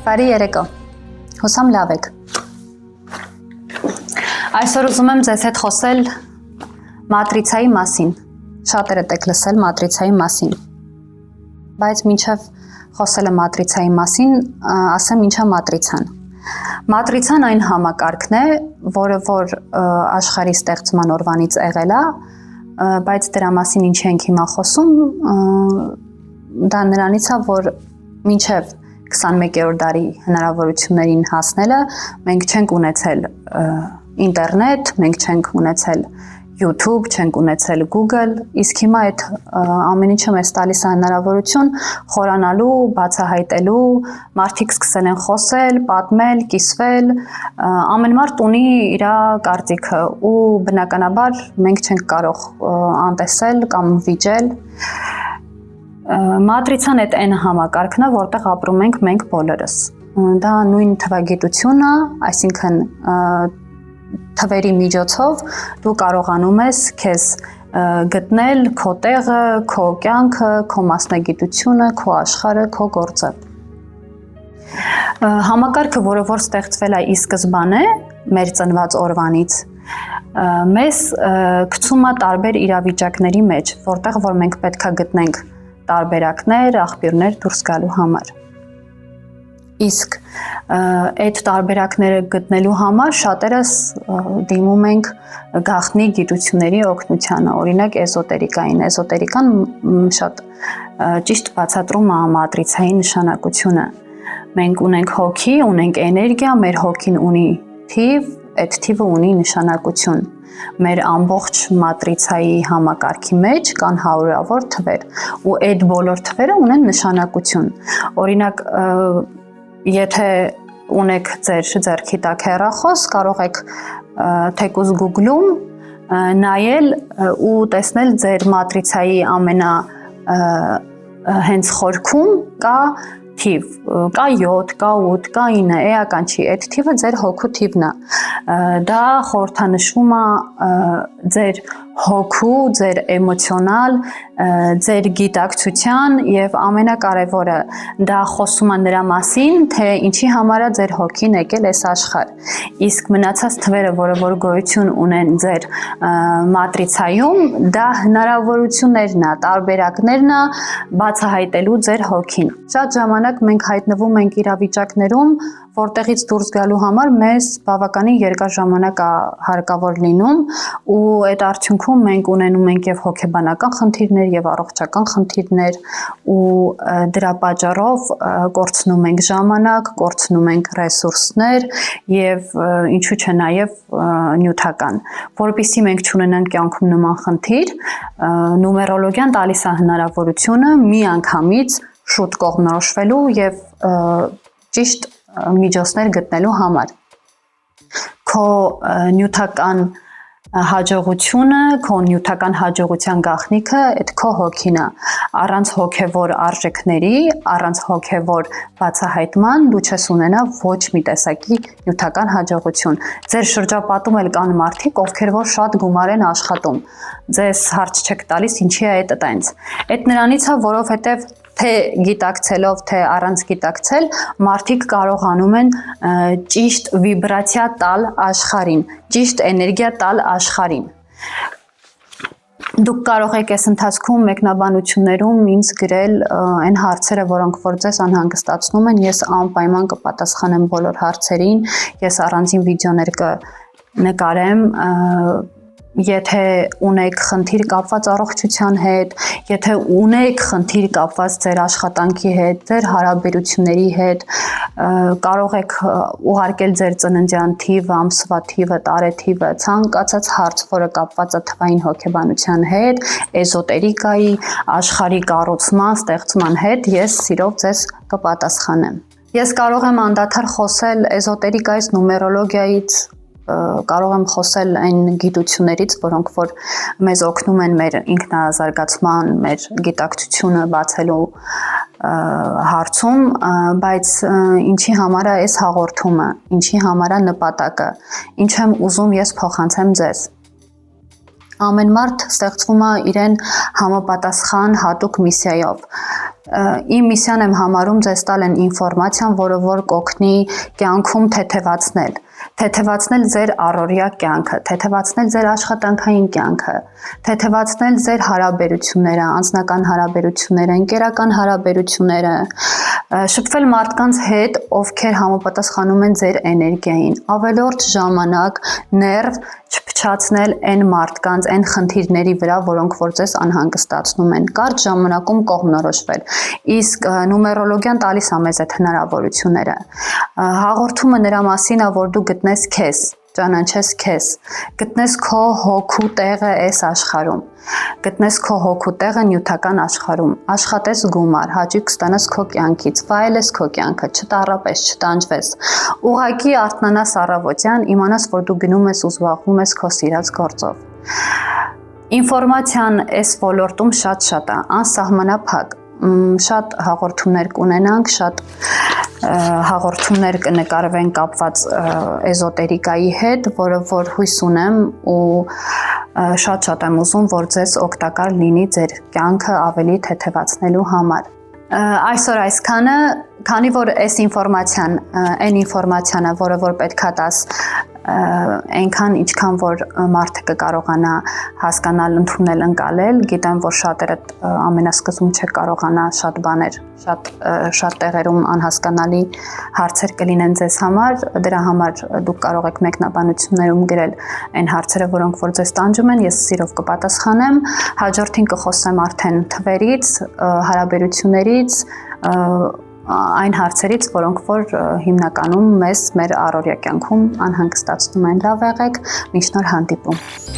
Բարի երեկո, հուսամ լավ եք։ Այսօր ուզում եմ ձեզ հետ խոսել մատրիցայի մասին, շատերդ եք լսել մատրիցայի մասին, բայց մինչև խոսելը մատրիցայի մասին, ասեմ ինչ է մատրիցան։ Մատրիցան այն համակարգն է, որը որ աշխարհի ստեղծման օրվանից եղել է, բայց դրա մասին ինչ ենք հիմա խոսում, դա նրանից է, որ մինչև 21-րդ դարի հնարավորություններին հասնելը մենք չենք ունեցել ինտերնետ, մենք չենք ունեցել YouTube, չենք ունեցել Google, իսկ հիմա այդ ամեն ինչը մեզ տալիս է հնարավորություն խորանալու, բացահայտելու, մարդիկ սկսել են խոսել, պատմել, կիսվել, ամեն մարդ ունի իր կարծիքը ու բնականաբար մենք չենք կարող անտեսել կամ վիճել Մատրիցան այդ այն համակարգն է, որտեղ ապրում ենք մենք բոլորս։ Դա նույն թվագիտությունն է, այսինքն թվերի միջոցով դու կարողանում ես քեզ գտնել քո տեղը, քո կյանքը, քո մասնագիտությունը, քո աշխարհը, քո գործը։ Համակարգը, որը որ ստեղծվել է ի սկզբանե մեր ծնված օրվանից, մեզ գցում է տարբեր իրավիճակների մեջ, որտեղ որ մենք պետք է գտնենք տարբերակներ, աղբյուրներ դուրս գալու համար։ Իսկ այդ տարբերակները գտնելու համար շատերս դիմում ենք գաղտնի գիտությունների օգնությանը, օրինակ էզոտերիկային։ Էզոտերիկան շատ ճիշտ բացատրում է մատրիցայի նշանակությունը։ Մենք ունենք հոգի, ունենք էներգիա, մեր հոգին ունի թիվ, այդ թիվը ունի նշանակություն։ Մեր ամբողջ մատրիցայի համակարգի մեջ կան հարյուրավոր թվեր ու այդ բոլոր թվերը ունեն նշանակություն։ Օրինակ, եթե ունեք ձեր ձեռքի տակ հեռախոս, կարող եք թեկուզ Google-ում նայել ու տեսնել ձեր մատրիցայի հենց խորքում կա թիվ, կա 7, կա 8, կա 9, էական չի, այդ թիվը ձեր հոգու թիվն է, դա խորհրդանշվում է ձեր հոգու, ձեր էմոցիոնալ, ձեր գիտակցության և ամենակարևորը դա խոսում է նրա մասին, թե ինչի համար է ձեր հոգին եկել այս աշխարհ, իսկ մնացած թվերը, որը որ գոյություն ունեն ձեր մատրիցայում, դա հնարավորություններն է, տարբերակներն է բացահայտելու ձեր հոգին։ Շատ ժամանակ մենք հայտնվում ենք իրավիճակներում, որտեղից դուրս գալու համար մեզ բավականին երկար ժամանակ է հարկավոր լինում ու այդ արդյունքում մենք ունենում ենք եւ հոգեբանական խնդիրներ եւ առողջական խնդիրներ ու դրա պատճառով կորցնում ենք ժամանակ, կորցնում ենք ռեսուրսներ եւ ինչու՞ չէ նաեւ նյութական։ Որպեսզի մենք չունենանք կյանքում նման խնդիր, նումերոլոգիան տալիս է հնարավորությունը միանգամից շուտ կողմնորոշվելու եւ ճիշտ միջոցներ գտնելու համար։ Քո նյութական հաջողությունը, քո նյութական հաջողության գաղտնիքը այդ քո հոգին է։ Առանց հոգևոր արժեքների, առանց հոգևոր բացահայտման դու չես ունենա ոչ մի տեսակի նյութական հաջողություն։ Ձեր շրջապատում էլ կան մարդիկ, ովքեր որ շատ գումար են աշխատում։ Ձեզ հարց չեք տալիս ինչի է այդ այտենց։ Այդ նրանից է, որովհետև թե գիտակցելով, թե առանց գիտակցել, մարդիկ կարողանում են ճիշտ վիբրացիա տալ աշխարհին, ճիշտ էներգիա տալ աշխարհին։ Դուք կարող եք այս ընթացքում մեկնաբանություններում ինձ գրել այն հարցերը, որոնք որ ձեզ անհանգստացնում են, ես անպայման կպատասխանեմ բոլոր հարցերին, ես առանձին վիդեոներ կնկարեմ, եթե ունեք խնդիր կապված առողջության հետ, եթե ունեք խնդիր կապված ձեր աշխատանքի հետ, ձեր հարաբերությունների հետ, կարող եք ուղարկել ձեր ծննդյան թիվը, ամսվա թիվը, տարեթիվը, ցանկացած հարց, որը կապված է թվային հոգեբանության հետ, էզոտերիկայի, աշխարհի կառուցման, ստեղծման հետ, ես սիրով ձեզ կպատասխանեմ։ Ես կարող եմ անդադար խոսել էզոտերիկայից, նումերոլոգիայից, կարող եմ խոսել այն գիտություններից, որոնք որ մեզ օգնում են մեր ինքնազարգացման, մեր գիտակցությունը բացելու հարցում, բայց ինչի համար է այս հաղորդումը, ինչի համար է նպատակը, ինչ եմ ուզում ես փոխանցեմ ձեզ։ Ամեն մարդ ստեղծվում է իրեն համապատասխան հատուկ միսիայով։ Իմ միսիան եմ համարում ձեզ տալ այն ինֆորմացիան, որը որ կօգնի կյանքում թեթևացնել ձեր առօրյա կյանքը, թեթևացնել ձեր աշխատանքային կյանքը, թեթևացնել ձեր հարաբերությունները, անձնական հարաբերությունները, ընկերական հարաբերությունները, շփվել մարդկանց հետ, ովքեր համապատասխանում են ձեր էներգիային, ավելորդ ժամանակ ներվ չփչացնել այն մարդկանց, այն խնդիրների վրա, որոնք որ ձեզ անհանգստացնում են, կարճ ժամանակում կողմնորոշվել։ Իսկ նումերոլոգիան տալիս է մեզ այդ հնարավորությունները։ Հաղորդումը նրա մասին է, որ դու գտնես քեզ, ճանաչես քեզ, գտնես քո հոգու տեղը այս աշխարհում, գտնես քո հոգու տեղը նյութական աշխարհում, աշխատես գումար, հաճույք ստանաս քո կյանքից, վայելես քո կյանքը, չտառապես, չտանջվես, ուղղակի արթնանաս առավոտյան, իմանաս, որ դու գնում ես ու զբաղվում ես քո սիրած գործով։ Ինֆորմացիան այս ոլորտում շատ է, անսահմանափակ, շատ հաղորդումներ կունենանք, շատ հաղորդումներ կնկարվեն կապված էզոտերիկայի հետ, որը որ հույս ունեմ ու շատ եմ ուզում, որ ձեզ օգտակար լինի ձեր կյանքը ավելի թեթևացնելու համար։ Այսօր այսքանը, քանի որ այս ինֆորմացիան, այն ինֆորմացիան է, որը որ պետքա տաս այնքան ինչքան որ մարդը կկարողանա հասկանալ, ընդունել, ընկալել, գիտեմ, որ շատերդ ամենասկզբում չեք կարողանա շատ բաներ, շատ տեղերում անհասկանալի հարցեր կլինեն ձեզ համար, դրա համար դուք կարող եք մեկնաբանություններում գրել այն հարցերը, որոնք որ ձեզ տանջում են, ես սիրով կպատասխանեմ, հաջորդին կխոսեմ արդեն թվերից, հարաբերություններից, այն հարցերից, որոնք որ հիմնականում մեզ մեր առօրյա կյանքում անհանգստացնում են։ Լավ եղեք, մինչ նոր հանդիպում։